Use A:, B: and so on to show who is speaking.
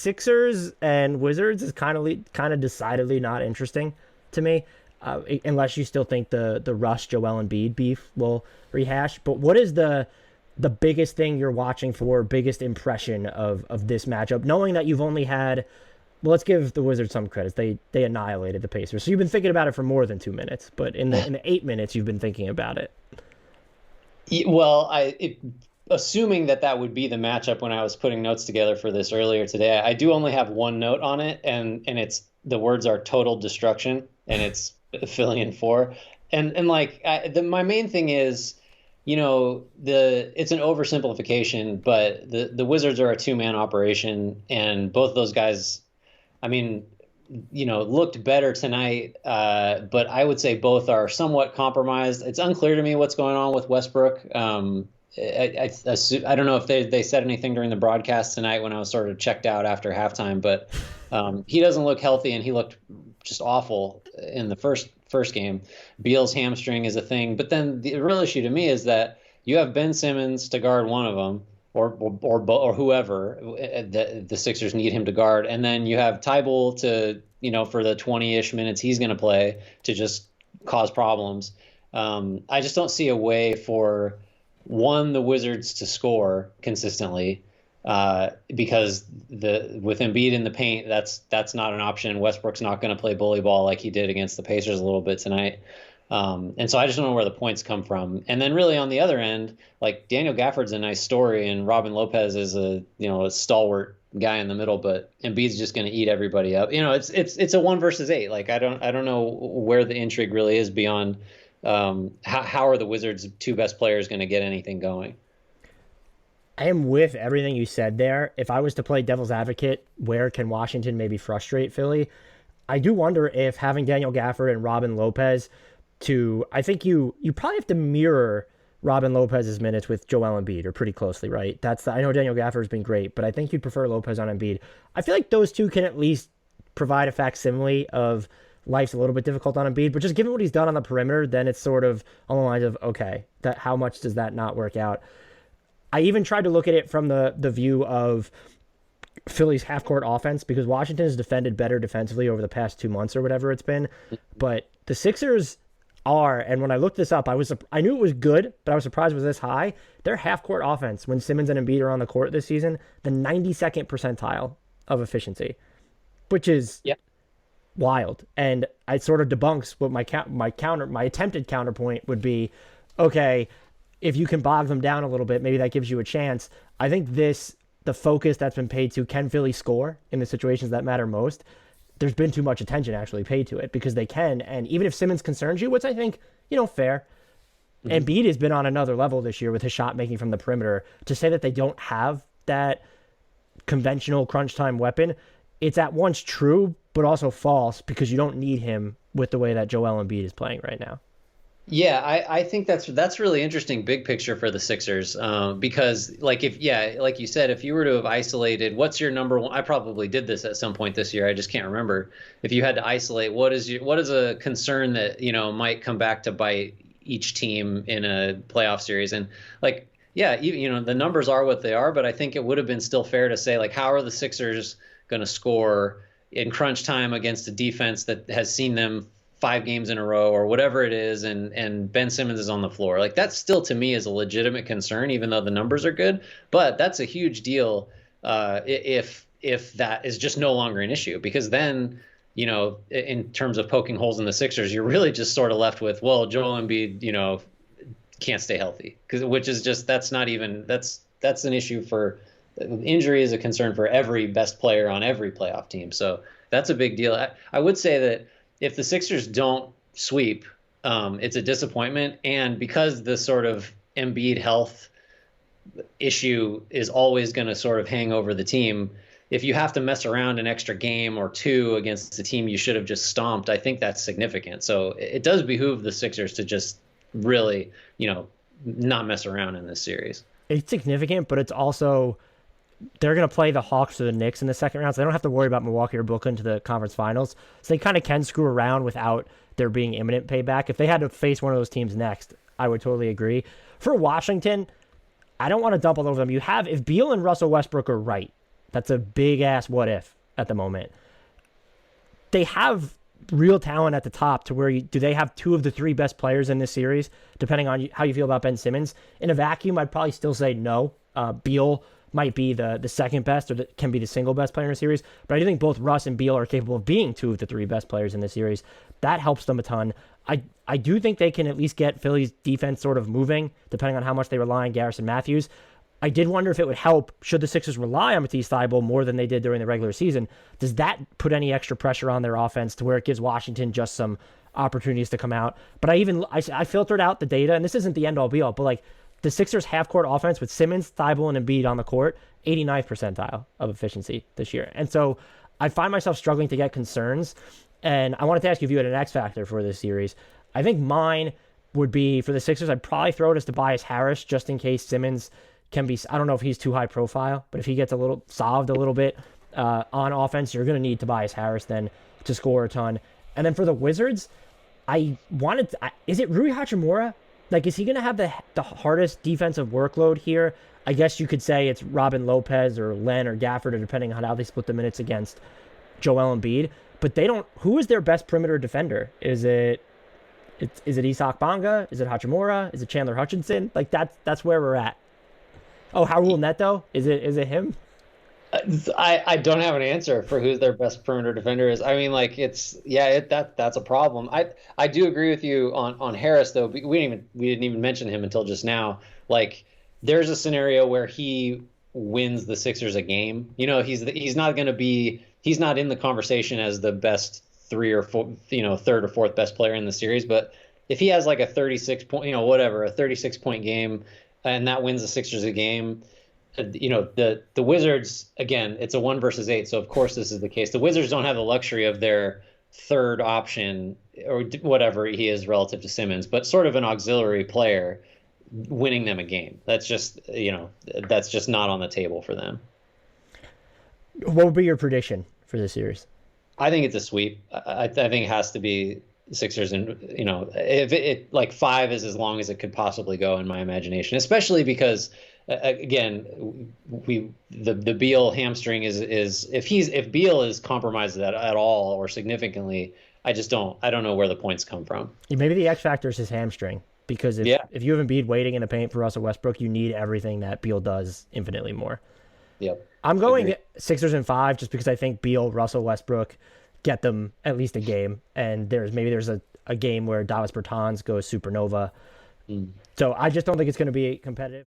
A: Sixers and Wizards is kind of decidedly not interesting to me, unless you still think the Russ Joel Embiid beef will rehash. But what is the biggest thing you're watching for, biggest impression of this matchup, knowing that you've only had, well, let's give the Wizards some credits. They annihilated the Pacers. So you've been thinking about it for more than 2 minutes, but in the 8 minutes you've been thinking about it.
B: Well, assuming that would be the matchup when I was putting notes together for this earlier today, I do only have one note on it, and it's the words are total destruction, and it's Philly in 4. And like my main thing is, it's an oversimplification, but the Wizards are a two-man operation, and both of those guys, I mean, looked better tonight, but I would say both are somewhat compromised. It's unclear to me what's going on with Westbrook. I don't know if they said anything during the broadcast tonight when I was sort of checked out after halftime, but he doesn't look healthy, and he looked just awful in the first game. Beal's hamstring is a thing, but then the real issue to me is that you have Ben Simmons to guard one of them, or whoever the Sixers need him to guard, and then you have Tybal to for the 20-ish minutes he's going to play to just cause problems. I just don't see a way for the Wizards to score consistently, because with Embiid in the paint, that's not an option. Westbrook's not going to play bully ball like he did against the Pacers a little bit tonight. And so I just don't know where the points come from. And then really on the other end, like Daniel Gafford's a nice story, and Robin Lopez is a stalwart guy in the middle, but Embiid's just going to eat everybody up. It's a 1 versus 8. Like I don't know where the intrigue really is beyond how are the Wizards' two best players going to get anything going.
A: I am with everything you said there. If I was to play devil's advocate, where can Washington maybe frustrate Philly? I do wonder if having Daniel Gafford and Robin Lopez I think you probably have to mirror Robin Lopez's minutes with Joel Embiid, or pretty closely, right? I know Daniel Gafford's been great, but I think you'd prefer Lopez on Embiid. I feel like those two can at least provide a facsimile of life's a little bit difficult on Embiid, but just given what he's done on the perimeter, then it's sort of on the lines of, okay, how much does that not work out? I even tried to look at it from the view of Philly's half-court offense, because Washington has defended better defensively over the past 2 months or whatever it's been, but the Sixers and when I looked this up, I knew it was good, but I was surprised it was this high. Their half-court offense, when Simmons and Embiid are on the court this season, the 92nd percentile of efficiency, which is wild. And it sort of debunks what my attempted counterpoint would be. Okay, if you can bog them down a little bit, maybe that gives you a chance. I think the focus that's been paid to, can Philly score in the situations that matter most? There's been too much attention actually paid to it, because they can. And even if Simmons concerns you, which I think, fair, Embiid has been on another level this year with his shot making from the perimeter. To say that they don't have that conventional crunch time weapon, it's at once true, but also false, because you don't need him with the way that Joel Embiid is playing right now.
B: Yeah, I think that's really interesting big picture for the Sixers, because like like you said, if you were to have isolated, what's your number one? I probably did this at some point this year. I just can't remember. If you had to isolate, what is a concern that might come back to bite each team in a playoff series? And like, the numbers are what they are, but I think it would have been still fair to say, like, how are the Sixers going to score in crunch time against a defense that has seen them 5 games in a row or whatever it is, and Ben Simmons is on the floor? Like, that still to me is a legitimate concern, even though the numbers are good. But that's a huge deal if that is just no longer an issue, because then, in terms of poking holes in the Sixers, you're really just sort of left with, well, Joel Embiid, can't stay healthy, which is just, that's an issue for injury is a concern for every best player on every playoff team. So that's a big deal. I would say that if the Sixers don't sweep, it's a disappointment. And because the sort of Embiid health issue is always going to sort of hang over the team, if you have to mess around an extra game or 2 against the team you should have just stomped, I think that's significant. So it does behoove the Sixers to just really, not mess around in this series.
A: It's significant, but it's also, they're going to play the Hawks or the Knicks in the second round, so they don't have to worry about Milwaukee or Brooklyn to the conference finals. So they kind of can screw around without there being imminent payback. If they had to face one of those teams next, I would totally agree. For Washington, I don't want to dump all over them. If Beal and Russell Westbrook are right, That's a big ass what if at the moment. They have real talent at the top to where do they have two of the three best players in this series, depending on how you feel about Ben Simmons. In a vacuum, I'd probably still say no. Beal might be the second best, or can be the single best player in the series. But I do think both Russ and Beal are capable of being two of the three best players in the series. That helps them a ton. I do think they can at least get Philly's defense sort of moving, depending on how much they rely on Garrison Matthews. I did wonder if it would help should the Sixers rely on Matisse Thybulle more than they did during the regular season. Does that put any extra pressure on their offense to where it gives Washington just some opportunities to come out? But I filtered out the data, and this isn't the end all be all, but like the Sixers half court offense with Simmons, Thybulle, and Embiid on the court, 89th percentile of efficiency this year. And so I find myself struggling to get concerns. And I wanted to ask you if you had an X factor for this series. I think mine would be for the Sixers, I'd probably throw it as Tobias Harris just in case Simmons can be, I don't know if he's too high profile, but if he gets a little solved a little bit on offense, you're going to need Tobias Harris then to score a ton. And then for the Wizards, is it Rui Hachimura? Like, is he going to have the hardest defensive workload here? I guess you could say it's Robin Lopez or Len or Gafford, or depending on how they split the minutes against Joel Embiid. But who is their best perimeter defender? Is it Isak Bonga? Is it Hachimura? Is it Chandler Hutchinson? Like, that's where we're at. Oh, Raul Neto? Is it him?
B: I don't have an answer for who their best perimeter defender is. I mean, like that's a problem. I do agree with you on Harris though. We didn't even mention him until just now. Like there's a scenario where he wins the Sixers a game. You know, he's not in the conversation as the best third or fourth best player in the series. But if he has like a 36 point, a 36 point game, and that wins the Sixers a game. The Wizards, again, it's a 1 versus 8, so of course this is the case. The Wizards don't have the luxury of their third option or whatever he is relative to Simmons, but sort of an auxiliary player winning them a game. That's just not on the table for them.
A: What would be your prediction for this series?
B: I think it's a sweep. I think it has to be Sixers, and if it like 5 is as long as it could possibly go in my imagination, especially because again the Beal hamstring is if Beal is compromised at all or significantly, I don't know where the points come from.
A: Maybe the X factor is his hamstring, because if you have Embiid waiting in the paint for Russell Westbrook, you need everything that Beal does infinitely more.
B: Yep.
A: I'm going Sixers in 5 just because I think Beal, Russell Westbrook get them at least a game, and there's a game where Davis Bertans goes supernova. So I just don't think it's going to be competitive.